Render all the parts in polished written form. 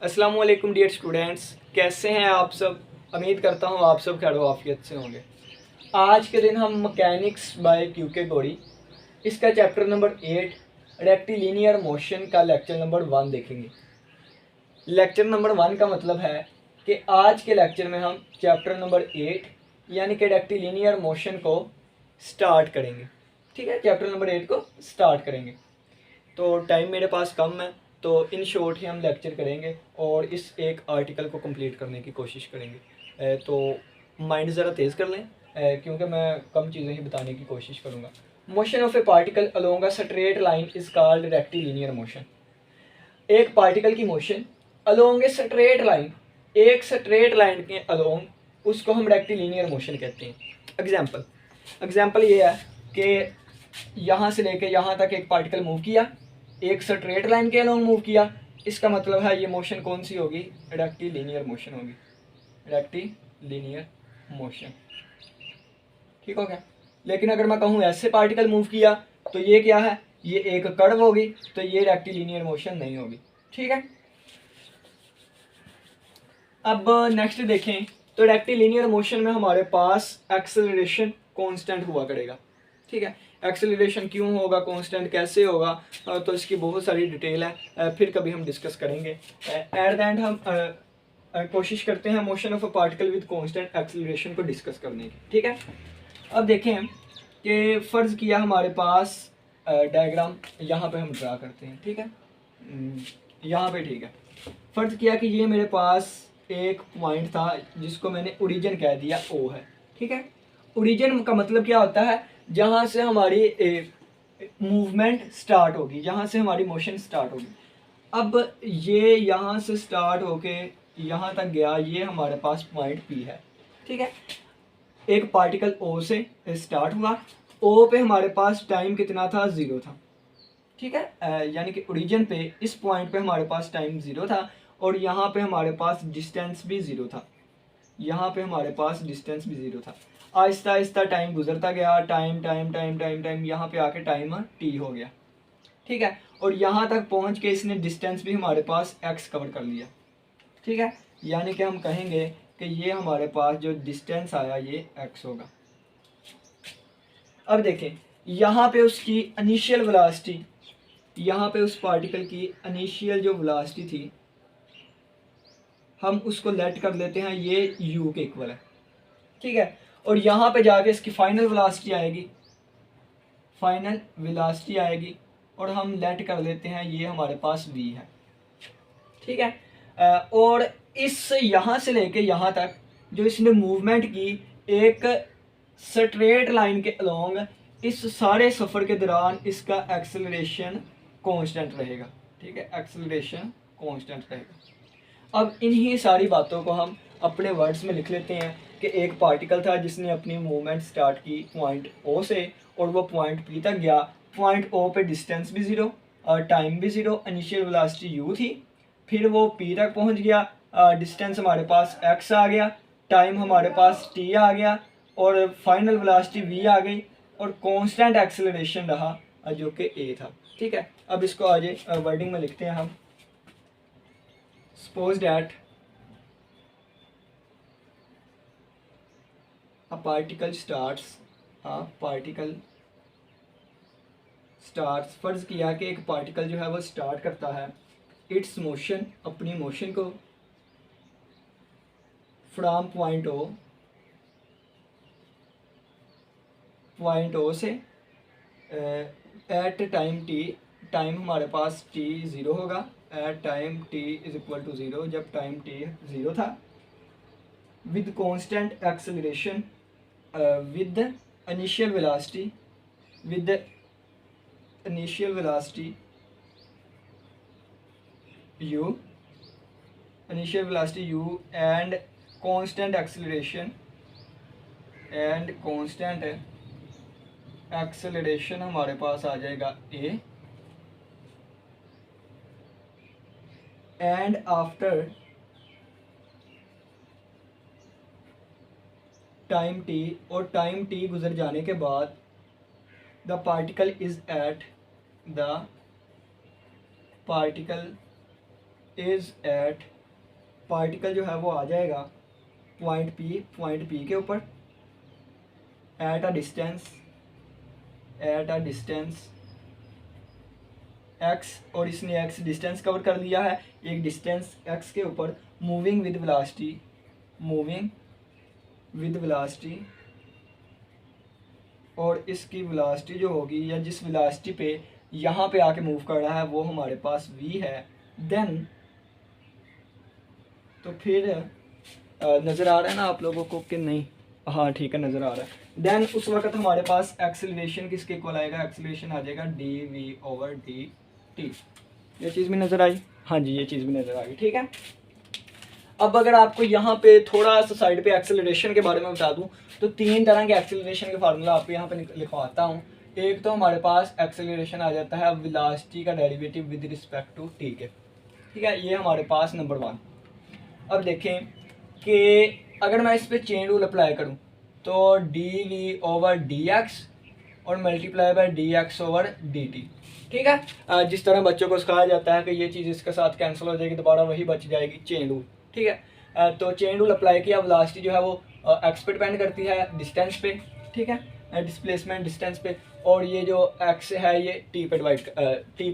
अस्सलाम वालेकुम dear students, कैसे हैं आप सब। उम्मीद करता हूँ आप सब खैर आफियत से होंगे। आज के दिन हम मैकेनिक्स बाय क्यूके गौड़ी इसका चैप्टर नंबर 8 रेक्टिलिनियर मोशन का लेक्चर नंबर 1 देखेंगे। लेक्चर नंबर 1 का मतलब है कि आज के लेक्चर में हम चैप्टर नंबर 8 यानी कि रेक्टिलिनियर मोशन को स्टार्ट करेंगे। ठीक है, चैप्टर नंबर 8 को स्टार्ट करेंगे। तो टाइम मेरे पास कम है, तो इन शॉर्ट ही हम लेक्चर करेंगे और इस एक आर्टिकल को कंप्लीट करने की कोशिश करेंगे। तो माइंड ज़रा तेज़ कर लें, क्योंकि मैं कम चीज़ें ही बताने की कोशिश करूँगा। Motion of A particle along a straight line is called rectilinear motion. एक पार्टिकल की motion along a straight line, एक स्ट्रेट लाइन के अलोंग, उसको हम रेक्टिलिनियर मोशन कहते हैं। एग्जाम्पल ये है कि यहाँ से लेके यहाँ तक एक पार्टिकल मूव किया, एक स्ट्रेट लाइन के अलोंग मूव किया, इसका मतलब है ये मोशन कौन सी होगी? रेक्टिलिनियर मोशन होगी। रेक्टिलिनियर मोशन, ठीक हो गया। लेकिन अगर मैं कहूँ ऐसे पार्टिकल मूव किया तो ये क्या है? ये एक कर्व होगी, तो ये रेक्टिलिनियर मोशन नहीं होगी। ठीक है, अब नेक्स्ट देखें तो रेक्टिलिनियर मोशन में हमारे पास एक्सेलरेशन कांस्टेंट हुआ करेगा। ठीक है, एक्सेलरेशन क्यों होगा, कांस्टेंट कैसे होगा, तो इसकी बहुत सारी डिटेल है, फिर कभी हम डिस्कस करेंगे। एट द एंड हम कोशिश करते हैं motion of a particle with constant acceleration को डिस्कस करने की। ठीक है, अब देखें कि फ़र्ज़ किया हमारे पास डायग्राम यहाँ पे हम ड्रा करते हैं। ठीक है, यहाँ पे ठीक है। फ़र्ज़ किया कि ये मेरे पास एक पॉइंट था जिसको मैंने ओरिजिन कह दिया, ओ है। ठीक है, ओरिजिन का मतलब क्या होता है? जहाँ से हमारी मूवमेंट स्टार्ट होगी, जहाँ से हमारी मोशन स्टार्ट होगी। अब ये यहाँ से स्टार्ट होके यहाँ तक गया, ये हमारे पास पॉइंट पी है। ठीक है, एक पार्टिकल ओ से स्टार्ट हुआ, ओ पे हमारे पास टाइम कितना था? 0 था। ठीक है, यानी कि ओरिजिन पे इस पॉइंट पे हमारे पास टाइम 0 था और यहाँ पे हमारे पास डिस्टेंस भी 0 था। यहाँ पे हमारे पास डिस्टेंस भी 0 था। आहिस्ता आहिस्ता टाइम गुजरता गया, time time time time time, यहाँ पे आके टाइम टी हो गया। ठीक है, और यहाँ तक पहुँच के इसने डिस्टेंस भी हमारे पास एक्स कवर कर लिया। ठीक है, यानी कि हम कहेंगे कि ये हमारे पास जो डिस्टेंस आया ये एक्स होगा। अब देखें यहाँ पे उसकी इनिशियल वेलोसिटी, यहाँ पे उस पार्टिकल की इनिशियल जो वेलोसिटी थी हम उसको लेट कर लेते हैं, ये u के इक्वल है। ठीक है, और यहाँ पे जाके इसकी फाइनल वेलोसिटी आएगी, फाइनल वेलोसिटी आएगी और हम लेट कर लेते हैं ये हमारे पास v है। ठीक है, और इस यहाँ से लेके यहाँ तक जो इसने मूवमेंट की एक स्ट्रेट लाइन के अलोंग, इस सारे सफ़र के दौरान इसका एक्सेलरेशन कांस्टेंट रहेगा। ठीक है, एक्सेलरेशन कांस्टेंट रहेगा। अब इन्हीं सारी बातों को हम अपने वर्ड्स में लिख लेते हैं कि एक पार्टिकल था जिसने अपनी मूवमेंट स्टार्ट की पॉइंट ओ से और वो पॉइंट पी तक गया। पॉइंट ओ पे डिस्टेंस भी 0 और टाइम भी 0, इनिशियल वेलोसिटी u थी। फिर वो पी तक पहुंच गया, डिस्टेंस हमारे पास x आ गया, टाइम हमारे पास t आ गया और फाइनल वेलोसिटी v आ गई और कांस्टेंट एक्सेलरेशन रहा जो कि a था। ठीक है, अब इसको आज वर्डिंग में लिखते हैं हम। Suppose that a particle starts, फर्ज किया कि एक पार्टिकल जो है वो स्टार्ट करता है इट्स मोशन, अपनी मोशन को, फ्रॉम पॉइंट ओ से एट टाइम टी, टाइम हमारे पास t 0 होगा, at time t is equal to 0, जब टाइम t 0 था, with constant acceleration, with the initial velocity u, and constant acceleration हमारे पास आ जाएगा a, and after time t, और टाइम t गुजर जाने के बाद the particle is at, particle जो है वो आ जाएगा पॉइंट पी के ऊपर एट अ डिस्टेंस x, और इसने x डिस्टेंस कवर कर लिया है, एक डिस्टेंस x के ऊपर, मूविंग विद वेलोसिटी, और इसकी वेलोसिटी जो होगी या जिस वेलोसिटी पे यहाँ पे आके मूव कर रहा है वो हमारे पास v है। देन तो फिर नज़र आ रहा है ना आप लोगों को कि नहीं? हाँ ठीक है, नज़र आ रहा है। देन उस वक्त हमारे पास एक्सेलरेशन किसके इक्वल आएगा? एक्सेलरेशन आ जाएगा dv/dt। ये चीज़ भी नज़र आई? हाँ जी, ये चीज़ भी नज़र आ गई। ठीक है, अब अगर आपको यहाँ पे थोड़ा सा साइड पे एक्सेलरेशन के बारे में बता दूँ तो 3 तरह के एक्सेलरेशन के फार्मूला आपको यहाँ पे लिखवाता हूँ। एक तो हमारे पास एक्सेलरेशन आ जाता है वेलोसिटी का derivative with respect to t के। ठीक है, ये हमारे पास नंबर 1। अब देखें कि अगर मैं इस पर चेन रूल अप्लाई करूं तो dv/dx और मल्टीप्लाई बाय dx/dt। ठीक है, जिस तरह बच्चों को सिखाया जाता है कि ये चीज़ इसके साथ कैंसिल हो जाएगी, दोबारा वही बच जाएगी, चेन रूल। ठीक है, तो चेन रूल अप्लाई किया, वेलोसिटी जो है वो x पे डिपेंड करती है डिस्टेंस पे। ठीक है, डिस्प्लेसमेंट डिस्टेंस पे, और ये जो x है ये t पे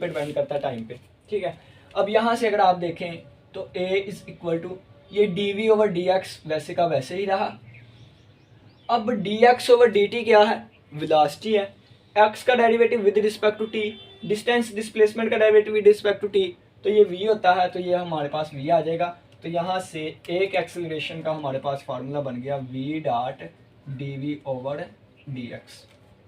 डिपेंड करता है टाइम पे। ठीक है, अब यहाँ से अगर आप देखें तो a इज इक्वल टू ये dv/dx वैसे का वैसे ही रहा। अब dx/dt क्या है? वेलोसिटी है। x का derivative with respect to t, distance displacement का derivative with respect to t, तो ये v होता है, तो ये हमारे पास v आ जाएगा। तो यहाँ से एक एक्सेलरेशन का हमारे पास फार्मूला बन गया v.dv/dx।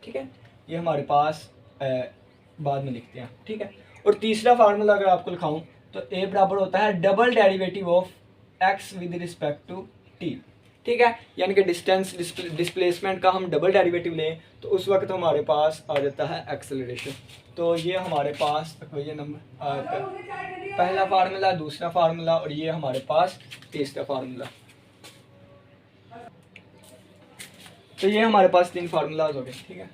ठीक है, ये हमारे पास बाद में लिखते हैं। ठीक है, और तीसरा फार्मूला अगर आपको लिखाऊं तो a बराबर होता है double derivative of x with respect to t। ठीक है, यानी कि डिस्टेंस डिस्प्लेसमेंट का हम डबल डेरिवेटिव लें तो उस वक्त हमारे पास आ जाता है एक्सेलरेशन। तो ये हमारे पास ये नंबर पहला फार्मूला, दूसरा फार्मूला, और ये हमारे पास तीसरा फार्मूला। तो ये हमारे पास 3 फार्मूलाज हो गए। ठीक है,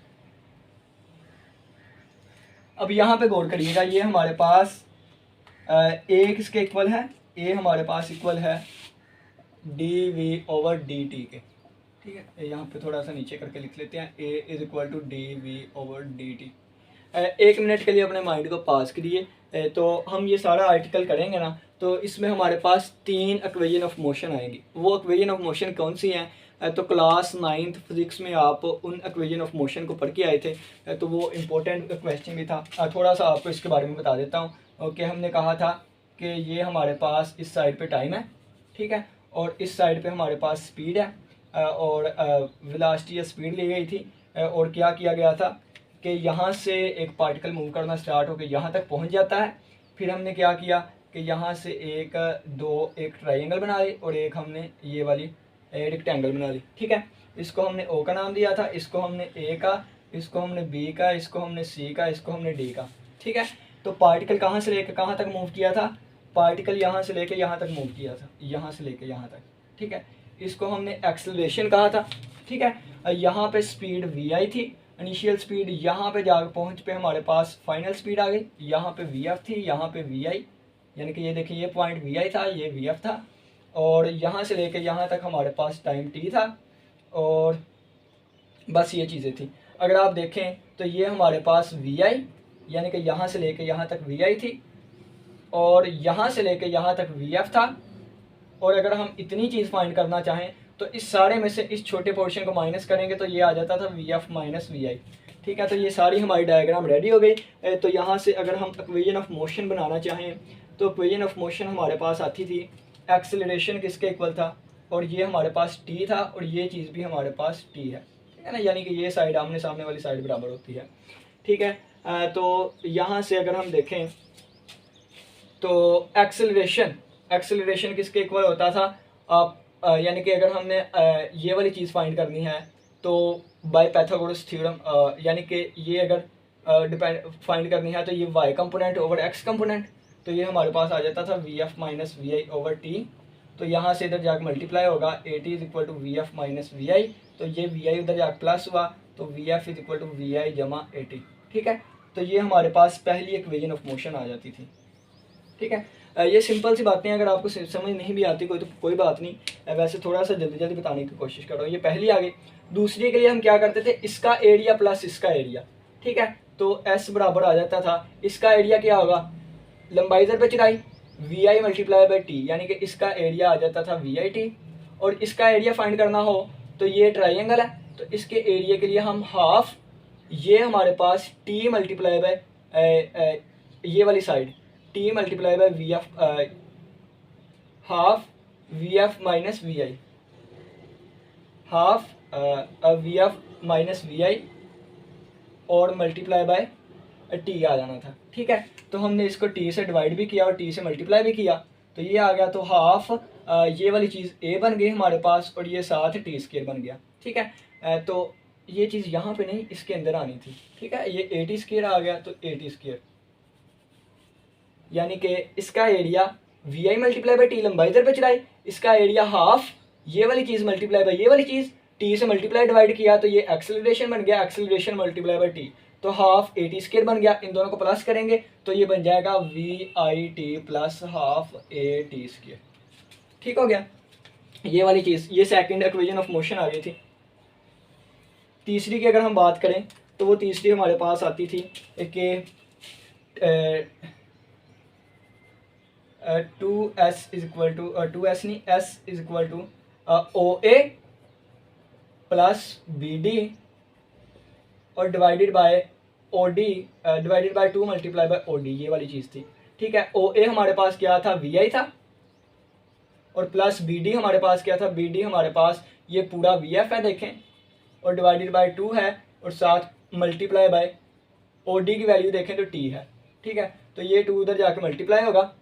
अब यहाँ पे गौर करिएगा, ये हमारे पास a किसके इक्वल है? a हमारे पास इक्वल है dv/dt के। ठीक है, यहाँ पे थोड़ा सा नीचे करके लिख लेते हैं, a is equal to dv/dt। 1 minute के लिए अपने माइंड को पास करिए। तो हम ये सारा आर्टिकल करेंगे ना, तो इसमें हमारे पास 3 इक्वेशन ऑफ मोशन आएंगी। वो इक्वेशन ऑफ मोशन कौन सी हैं? तो क्लास 9th फिजिक्स में आप उन इक्वेशन ऑफ मोशन को पढ़ के आए थे, तो वो इम्पोर्टेंट क्वेश्चन भी था। थोड़ा सा आपको इसके बारे में बता देता हूँ कि हमने कहा था कि ये हमारे पास इस साइड पे टाइम है। ठीक है, और इस साइड पे हमारे पास स्पीड है, और वेलोसिटी या स्पीड ली गई थी, और क्या किया गया था कि यहाँ से एक पार्टिकल मूव करना स्टार्ट होकर यहाँ तक पहुँच जाता है। फिर हमने क्या किया कि यहाँ से एक ट्रायंगल बना ली, और एक हमने ये वाली रेक्टेंगल बना ली। ठीक है, इसको हमने ओ का नाम दिया था, इसको हमने ए का, इसको हमने बी का, इसको हमने सी का, इसको हमने डी का। ठीक है, तो पार्टिकल कहाँ से लेकर कहाँ तक मूव किया था? पार्टिकल यहाँ से लेके यहाँ तक मूव किया था, यहाँ से लेके यहाँ तक। ठीक है, इसको हमने एक्सेलरेशन कहा था। ठीक है, यहाँ पे स्पीड वी आई थी, इनिशियल स्पीड, यहाँ पे जाकर पहुँच पे हमारे पास फाइनल स्पीड आ गई। यहाँ पे वी एफ थी, यहाँ पे वी आई, यानी कि ये देखिए ये पॉइंट वी आई था, ये वी एफ था, और यहाँ से लेके यहाँ तक हमारे पास टाइम टी था, और बस ये चीज़ें थी। अगर आप देखें तो ये हमारे पास वी आई, यानी कि यहाँ से लेके यहाँ तक वी आई थी, और यहाँ से लेके यहाँ तक वी एफ था। और अगर हम इतनी चीज़ फाइंड करना चाहें तो इस सारे में से इस छोटे पोर्शन को माइनस करेंगे तो ये आ जाता था वी एफ माइनस वी आई। ठीक है, तो ये सारी हमारी डायग्राम रेडी हो गई। तो यहाँ से अगर हम इक्वेशन ऑफ मोशन बनाना चाहें तो इक्वेशन ऑफ मोशन हमारे पास आती थी, एक्सेलरेशन किसके इक्वल था, और ये हमारे पास टी था, और ये चीज़ भी हमारे पास टी है। ठीक है ना, यानी कि ये साइड आमने सामने वाली साइड बराबर होती है। ठीक है, तो यहाँ से अगर हम देखें तो एक्सेलरेशन किसके इक्वल होता था? यानी कि अगर हमने ये वाली चीज़ फाइंड करनी है तो बाय पाइथागोरस थ्योरम, यानी कि ये अगर फाइंड करनी है तो ये y component over x component, तो ये हमारे पास आ जाता था V F minus we I over T. तो यहाँ से इधर जाकर मल्टीप्लाई होगा, A T is equal to V F minus we I, तो ये वी आई उधर जाकर प्लस हुआ, तो V F is equal to we I जमा ए टी। ठीक है, तो ये हमारे पास पहली इक्वेशन ऑफ मोशन आ जाती थी। ठीक है, ये सिंपल सी बातें हैं, अगर आपको समझ नहीं भी आती कोई तो कोई बात नहीं, वैसे थोड़ा सा जल्दी जल्दी बताने की कोशिश कर रहा हूँ। ये पहली आ गई। दूसरी के लिए हम क्या करते थे, इसका एरिया प्लस इसका एरिया, ठीक है। तो एस बराबर आ जाता था, इसका एरिया क्या होगा, लंबाई दर पे चौड़ाई v i multiply by t, यानी कि इसका एरिया आ जाता था वी आई टी। और इसका एरिया फाइंड करना हो तो ये ट्राइंगल है, तो इसके एरिया के लिए हम हाफ, ये हमारे पास टी मल्टीप्लाई बाय ये वाली side T multiply by V F, half V F minus we I, half V F minus we आई और मल्टीप्लाई बाय टी आ जाना था, ठीक है। तो हमने इसको टी से डिवाइड भी किया और टी से मल्टीप्लाई भी किया, तो ये आ गया। तो हाफ ये वाली चीज़ ए बन गई हमारे पास और ये साथ टी स्क्वायर बन गया, ठीक है। तो ये चीज़ यहाँ पे नहीं, इसके अंदर आनी थी, ठीक है। ये ए टी स्क्वायर आ गया, तो ए टी स्क्वायर यानी कि इसका area v i multiply by t, लंबाई दर पे चौड़ाई, इसका एरिया हाफ ये वाली चीज़ मल्टीप्लाई बाई ये वाली चीज़, टी से मल्टीप्लाई डिवाइड किया तो ये एक्सेलरेशन बन गया, एक्सेलरेशन मल्टीप्लाई बाई टी, तो हाफ ए टी स्क्वायर बन गया। इन दोनों को प्लस करेंगे तो ये बन जाएगा v i t plus half a t square, ठीक हो गया। ये वाली चीज़, ये सेकंड इक्वेशन ऑफ मोशन आ गई थी। तीसरी की अगर हम बात करें तो वो तीसरी हमारे पास आती थी कि 2s is equal to 2s नहीं, s is equal to O A plus B D और divided by O D, divided by 2 multiply by O D, ये वाली चीज़ थी, ठीक है। ओ ए हमारे पास क्या था, वी आई था, और प्लस बी डी हमारे पास क्या था, बी डी हमारे पास ये पूरा वी एफ है देखें, और डिवाइडेड बाय 2 है और साथ मल्टीप्लाई बाय ओ डी की वैल्यू देखें तो टी है, ठीक है। तो ये 2 उधर जाके मल्टीप्लाई होगा,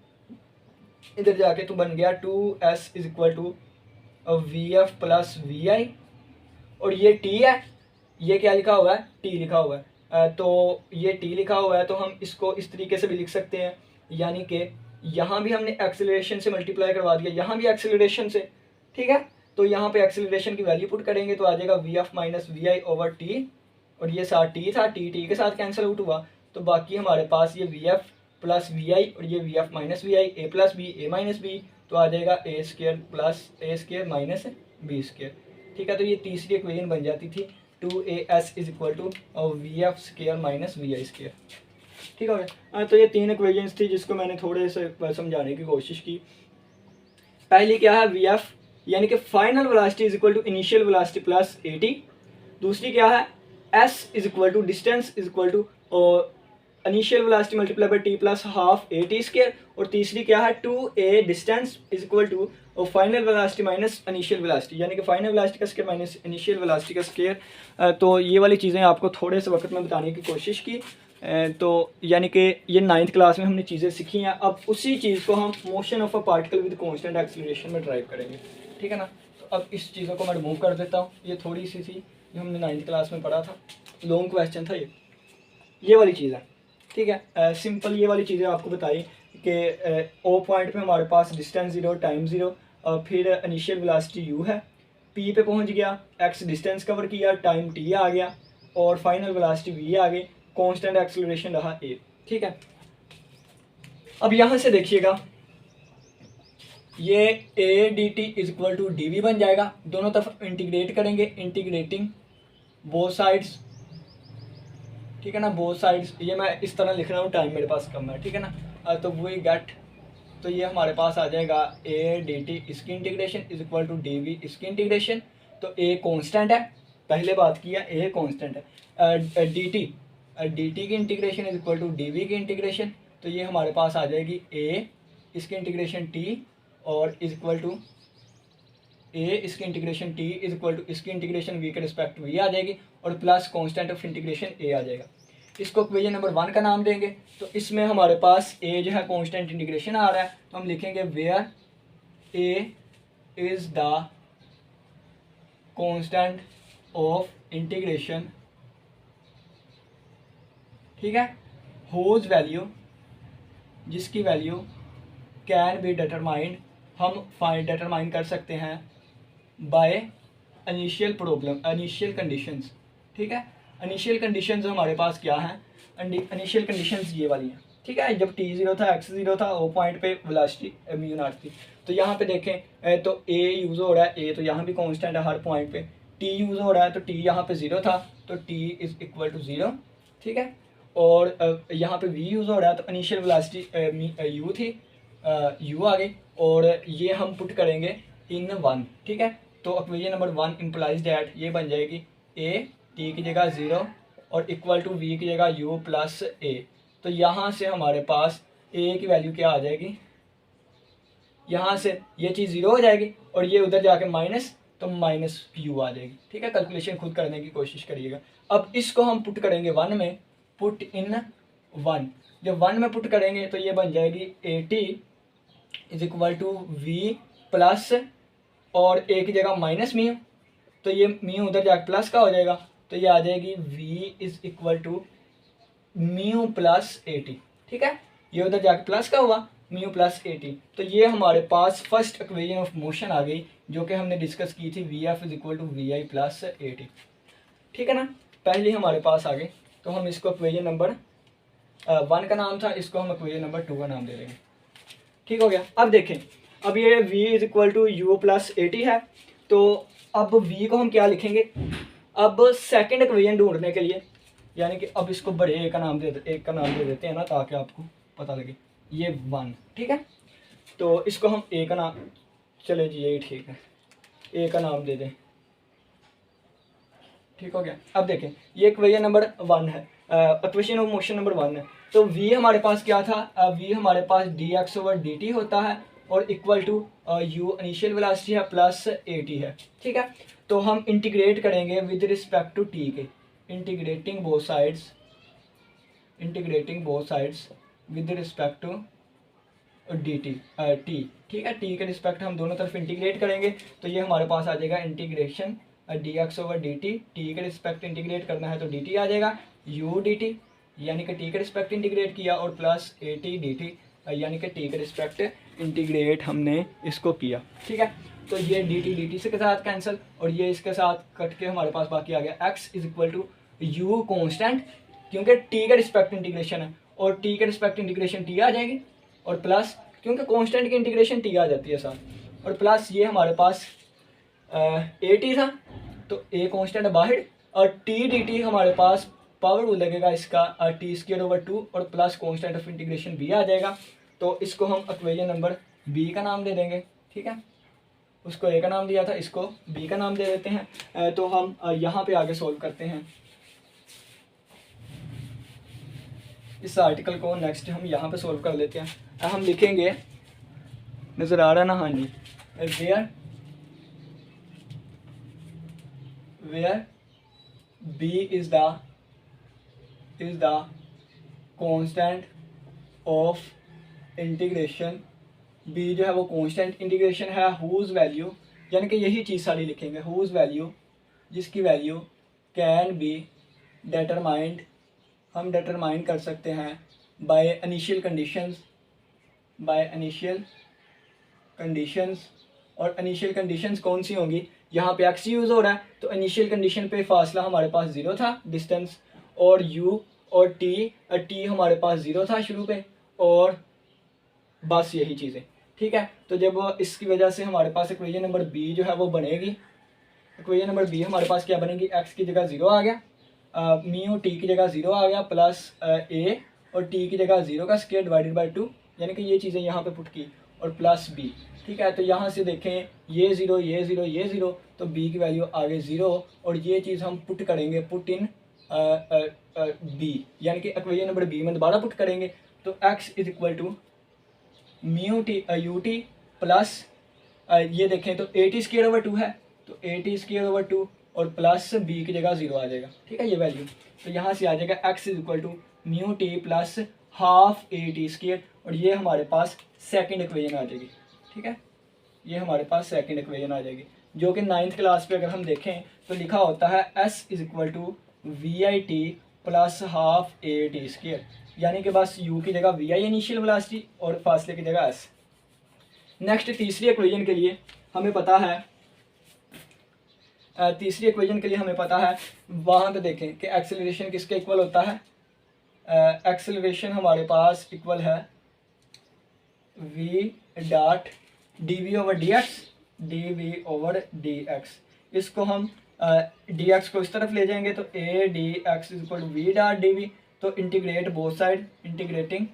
इधर जाके तो बन गया 2s is equal to V F plus we आई, और ये टी है, ये क्या लिखा हुआ है, टी लिखा हुआ है। तो ये टी लिखा हुआ है तो हम इसको इस तरीके से भी लिख सकते हैं, यानी कि यहाँ भी हमने एक्सेलरेशन से मल्टीप्लाई करवा दिया, यहाँ भी एक्सेलरेशन से, ठीक है। तो यहाँ पे एक्सेलरेशन की वैल्यू पुट करेंगे तो आ जाएगा v F minus we I over t, और ये साथ टी था, टी टी के साथ कैंसिल आउट हुआ, तो बाकी हमारे पास ये वी एफ प्लस वी आई और ये v F minus we i, a plus b a minus b, तो आ जाएगा a square plus a square minus b square, ठीक है। तो ये तीसरी इक्वेशन बन जाती थी 2as is equal to we f square minus we i square, ठीक हो गया। तो ये 3 इक्वेशंस थी जिसको मैंने थोड़े से समझाने की कोशिश की। पहली क्या है, वी एफ यानी कि final velocity is equal to initial velocity plus a t. दूसरी क्या है, s is equal to distance is equal to initial velocity multiply by t plus half a t square. और तीसरी क्या है, 2a distance is equal to final velocity minus initial velocity, यानी कि final velocity का स्क्वायर माइनस इनिशियल वेलोसिटी का square. तो ये वाली चीज़ें आपको थोड़े से वक्त में बताने की कोशिश की। तो यानी कि ये 9th क्लास में हमने चीज़ें सीखी हैं, अब उसी चीज़ को हम motion of a particle with constant acceleration में ड्राइव करेंगे, ठीक है ना। तो अब इस चीज़ों को मैं रिमूव कर देता हूँ, ये थोड़ी सी थी जो हमने 9th क्लास में पढ़ा था, लॉन्ग क्वेश्चन था ये वाली चीज़ है, ठीक है। सिंपल ये वाली चीज़ें आपको बताई कि ओ पॉइंट पे हमारे पास डिस्टेंस 0 टाइम 0, फिर इनिशियल वेलोसिटी u है, p पे पहुंच गया, x डिस्टेंस कवर किया, टाइम t आ गया और फाइनल वेलोसिटी v आ गई, कांस्टेंट एक्सीलरेशन रहा a, ठीक है। अब यहाँ से देखिएगा ये a dt is equal to d v बन जाएगा, दोनों तरफ इंटीग्रेट करेंगे, इंटीग्रेटिंग बोथ साइड्स, ठीक है ना, बोथ साइड्स। ये मैं इस तरह लिख रहा हूँ, टाइम मेरे पास कम है, ठीक है ना। तो वी गेट, तो ये हमारे पास आ जाएगा ए डी टी इसकी integration is equal to d v इसकी इंटीग्रेशन। तो ए कांस्टेंट है, पहले बात किया ए कांस्टेंट है, डी टी की integration is equal to d v की इंटीग्रेशन, तो ये हमारे पास आ जाएगी ए इसकी इंटीग्रेशन टी और इज इक्वल टू ए इसकी integration t is equal to इसकी इंटीग्रेशन वी के रिस्पेक्ट वी आ जाएगी और प्लस कांस्टेंट ऑफ इंटीग्रेशन ए आ जाएगा। इसको इक्वेशन नंबर 1 का नाम देंगे। तो इसमें हमारे पास ए जो है कांस्टेंट इंटीग्रेशन आ रहा है, तो हम लिखेंगे where a is the constant of integration, ठीक है, हुज वैल्यू, जिसकी वैल्यू कैन बी डिटरमाइंड, हम डिटरमाइन कर सकते हैं by initial problem, initial conditions, ठीक है। इनिशियल कंडीशंस हमारे पास क्या हैं, इनिशियल कंडीशंस ये वाली हैं, ठीक है। जब टी ज़ीरो था, एक्स ज़ीरो था, वो पॉइंट पे वेलोसिटी म्यू नॉट थी। तो यहाँ पे देखें तो ए यूज़ हो रहा है, ए तो यहाँ भी कांस्टेंट है हर पॉइंट पे। टी यूज़ हो रहा है तो टी यहाँ पे ज़ीरो था, तो t is equal to zero, ठीक है। और यहाँ पे वी यूज़ हो रहा है तो इनिशियल वेलोसिटी यू थी, यू आ गई, और ये हम पुट करेंगे इन वन, ठीक है। तो equation number one implies that ये बन जाएगी ए टी की जगह ज़ीरो और इक्वल टू वी की जगह यू प्लस ए। तो यहाँ से हमारे पास ए की वैल्यू क्या आ जाएगी, यहाँ से ये चीज़ ज़ीरो हो जाएगी और ये उधर जाके माइनस, तो माइनस यू आ जाएगी, ठीक है। कैलकुलेशन खुद करने की कोशिश करिएगा। अब इसको हम पुट करेंगे वन में, पुट इन वन। जब वन में पुट करेंगे तो ये बन जाएगी a T is equal to v plus, और ए की जगह माइनस म्यू, तो ये म्यू उधर जाके प्लस का हो जाएगा, तो ये आ जाएगी v is equal to mu plus a t, ठीक है। ये उधर जाके प्लस का हुआ, म्यू प्लस ए टी। तो ये हमारे पास फर्स्ट इक्वेशन ऑफ मोशन आ गई, जो कि हमने डिस्कस की थी, v F is equal to we i plus a t, ठीक है ना। पहले हमारे पास आ गई, तो हम इसको इक्वेशन नंबर वन का नाम था, इसको हम इक्वेशन नंबर टू का नाम दे देंगे, ठीक हो गया। अब देखें, अब ये v is equal to u plus a t है, तो अब v को हम क्या लिखेंगे, अब सेकंड इक्वेशन ढूंढने के लिए, यानी कि अब इसको बड़े एक का नाम दे देते हैं ना, ताकि आपको पता लगे, ये वन, ठीक है। तो इसको हम ए का नाम, चले जी यही ठीक है, ए का नाम दे दें, ठीक हो गया। अब देखें, ये इक्वेशन नंबर वन है, equation of motion number one है। तो v हमारे पास क्या था, v हमारे पास dx ओवर dt होता है, और equal to u initial velocity है प्लस at है, ठीक है। तो हम इंटीग्रेट करेंगे विद रिस्पेक्ट टू t के, integrating both sides with respect to dt t, ठीक है। t के रिस्पेक्ट हम दोनों तरफ इंटीग्रेट करेंगे, तो ये हमारे पास आ जाएगा integration dx over dt, t के रिस्पेक्ट इंटीग्रेट करना है तो dt आ जाएगा, u dt यानी कि t के रिस्पेक्ट इंटीग्रेट किया, और प्लस at dt यानी कि t के रिस्पेक्ट इंटीग्रेट हमने इसको किया, ठीक है। तो ये dt से के साथ कैंसिल, और ये इसके साथ कट के हमारे पास बाकी आ गया x is equal to u constant, क्योंकि t के रिस्पेक्ट इंटीग्रेशन है, और t के रिस्पेक्ट इंटीग्रेशन t आ जाएगी, और प्लस क्योंकि कॉन्स्टेंट की इंटीग्रेशन t आ जाती है साथ, और प्लस ये हमारे पास at था, तो a कॉन्स्टेंट है बाहर, और t dt हमारे पास पावर रूल लगेगा इसका टी स्क्वायर ओवर टू, और plus constant of integration b आ जाएगा। तो इसको हम इक्वेशन नंबर b का नाम दे देंगे, ठीक है। उसको a का नाम दिया था, इसको b का नाम दे देते हैं। तो हम यहाँ पे आगे सोल्व करते हैं इस आर्टिकल को, नेक्स्ट हम यहाँ पे सोल्व कर लेते हैं। हम लिखेंगे, नज़र आ रहा ना, हाँ जी, where b is the constant of integration, b जो है वो कांस्टेंट इंटीग्रेशन है, हुज वैल्यू, यानी कि यही चीज़ सारी लिखेंगे, हुज वैल्यू, जिसकी वैल्यू कैन बी डेटरमाइंड, हम डिटरमाइन कर सकते हैं बाय इनिशियल कंडीशंस, और इनिशियल कंडीशंस कौन सी होंगी, यहाँ पे x यूज़ हो रहा है, तो इनिशियल कंडीशन पे फासला हमारे पास ज़ीरो था, डिस्टेंस, और u और t हमारे पास ज़ीरो था शुरू पे, और बस यही चीज़ें, ठीक है। तो जब इसकी वजह से हमारे पास इक्वेशन नंबर b जो है वो बनेगी, इक्वेशन नंबर b हमारे पास क्या बनेगी, x की जगह ज़ीरो आ गया, म्यू t की जगह ज़ीरो आ गया, प्लस a, और t की जगह ज़ीरो का स्क्वायर डिवाइडेड बाई टू, यानी कि ये चीज़ें यहाँ पे पुट की, और प्लस b, ठीक है। तो यहाँ से देखें, ये ज़ीरो, ये ज़ीरो, ये ज़ीरो, तो b की वैल्यू आगे ज़ीरो, और ये चीज़ हम पुट करेंगे, पुट इन b, यानी कि इक्वेशन नंबर b में दोबारा पुट करेंगे, तो x is equal to mu t u t plus, ये देखें तो a t square over two है, तो a t square over two, और प्लस b की जगह ज़ीरो आ जाएगा, ठीक है, ये वैल्यू। तो यहाँ से आ जाएगा x is equal to mu t plus half a t square, और ये हमारे पास सेकंड इक्वेशन आ जाएगी, ठीक है। ये हमारे पास सेकंड इक्वेशन आ जाएगी, जो कि 9th क्लास पे अगर हम देखें तो लिखा होता है s is equal to we i t plus half a t square, यानी कि बस u की जगह वी आई इनिशियल वेलोसिटी, और फासले की जगह s। नेक्स्ट तीसरी इक्वेशन के लिए हमें पता है, वहाँ पे देखें कि एक्सेलरेशन किसके इक्वल होता है, एक्सेलरेशन हमारे पास इक्वल है v dot D v over d x, d v over d x. इसको हम डी एक्स को इस तरफ ले जाएंगे तो A D x is equal V dot D V. तो integrate both side, integrating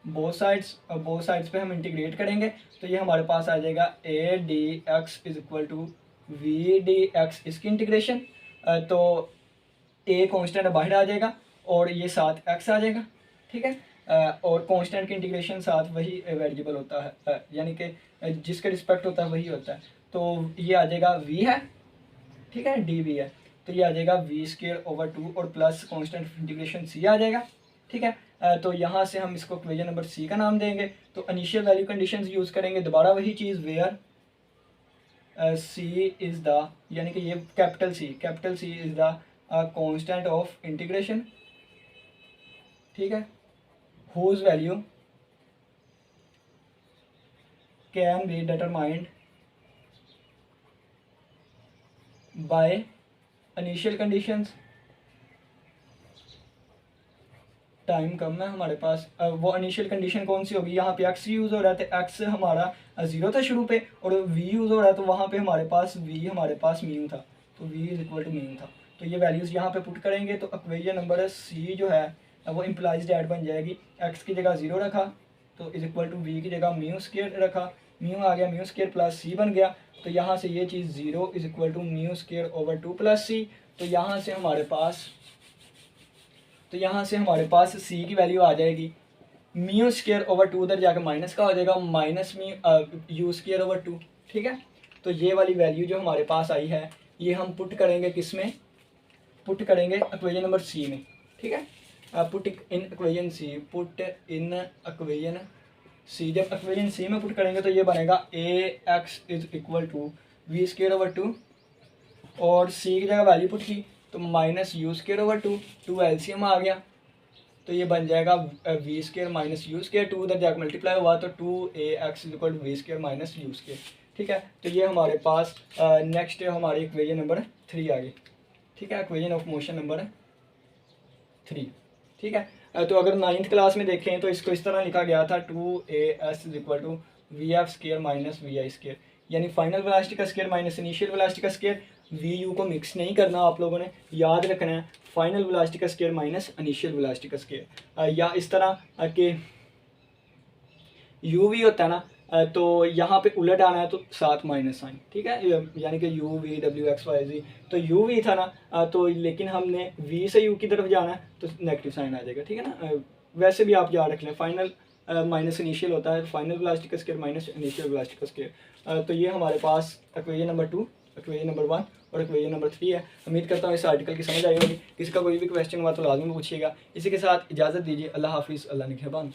both sides पे हम इंटीग्रेट करेंगे तो ये हमारे पास आ जाएगा a D x is equal to v d x. इसकी इंटीग्रेशन तो ए कांस्टेंट बाहर आ जाएगा और ये साथ एक्स आ जाएगा, ठीक है। और कांस्टेंट की इंटीग्रेशन साथ वही वेरिएबल होता है, यानी कि जिसके रिस्पेक्ट होता है वही होता है। तो ये आ जाएगा v है, ठीक है, डी वी है, तो ये आ जाएगा वी स्क्वायर ओवर 2 और प्लस कांस्टेंट इंटीग्रेशन c आ जाएगा, ठीक है। तो यहाँ से हम इसको इक्वेशन नंबर c का नाम देंगे। तो इनिशियल वैल्यू कंडीशंस यूज़ करेंगे, दोबारा वही चीज़, वेयर c इज़ द, यानी कि ये capital C is the constant of integration, ठीक है, whose value can be determined by initial conditions। Time कम है हमारे पास, वो इनिशियल कंडीशन कौन सी होगी, यहाँ पे x यूज़ हो रहा है तो x हमारा 0 था शुरू पे, और v यूज़ हो रहा है तो वहाँ पे हमारे पास म्यू था, तो v is equal to mu था। तो ये वैल्यूज़ यहाँ पे पुट करेंगे तो इक्वेशन नंबर c जो है वो इम्प्लाइज डैट बन जाएगी। x की जगह 0 रखा तो इज इक्वल टू v की जगह म्यू स्क्वायर रखा, म्यू आ गया, म्यू स्क्वायर प्लस c बन गया। तो यहाँ से ये चीज़ 0 is equal to mu square over 2 plus c। तो यहाँ से हमारे पास c की वैल्यू आ जाएगी म्यू स्क्वायर ओवर 2, उधर जाकर माइनस का हो जाएगा, माइनस यू स्क्वायर ओवर 2, ठीक है। तो ये वाली वैल्यू जो हमारे पास आई है ये हम पुट करेंगे किस में, पुट करेंगे इक्वेशन नंबर c में, ठीक है। पुट इन इक्वेशन c जब इक्वेशन c में पुट करेंगे तो ये बनेगा A X is equal to V square over 2 और c की जगह वैल्यू पुट की तो minus U square over 2 LCM आ गया तो ये बन जाएगा V square minus U square, 2 उधर जाकर मल्टीप्लाई हुआ तो 2ax is equal to V square minus U square, ठीक है। तो ये हमारे पास नेक्स्ट हमारी इक्वेशन नंबर 3 आ गई, ठीक है, इक्वेशन ऑफ मोशन नंबर 3, ठीक है। तो अगर 9th क्लास में देखें तो इसको इस तरह लिखा गया था 2as is equal to we F square minus we I square, यानी फाइनल वेलोसिटी का स्क्र माइनस इनिशियल वेलोसिटी का स्क्र। वी यू को मिक्स नहीं करना, आप लोगों ने याद रखना है फाइनल वेलोसिटी का स्क्र माइनस इनिशियल वेलोसिटी का स्क्र। या इस तरह कि यू वी होता है ना तो यहाँ पे उलट आना है तो साथ माइनस साइन, ठीक है, यानी कि U V W X Y Z, तो यू वी था ना तो लेकिन हमने वी से यू की तरफ जाना है तो नेगेटिव साइन आ जाएगा, ठीक है ना। वैसे भी आप याद रख लें फाइनल माइनस इनिशियल होता है, फाइनल वेलोसिटी का स्क्वायर माइनस इनिशियल वेलोसिटी का स्क्वायर। तो ये हमारे पास इक्वेशन नंबर 2, इक्वेशन नंबर 1 और इक्वेशन नंबर 3 है। उम्मीद करता हूँ इस आर्टिकल की समझ आई होगी। किसी का कोई भी क्वेश्चन हुआ तो लाजमी पूछिएगा। इसी के साथ इजाज़त दीजिए। अल्लाह हाफिज़, अल्लाह निगहबान।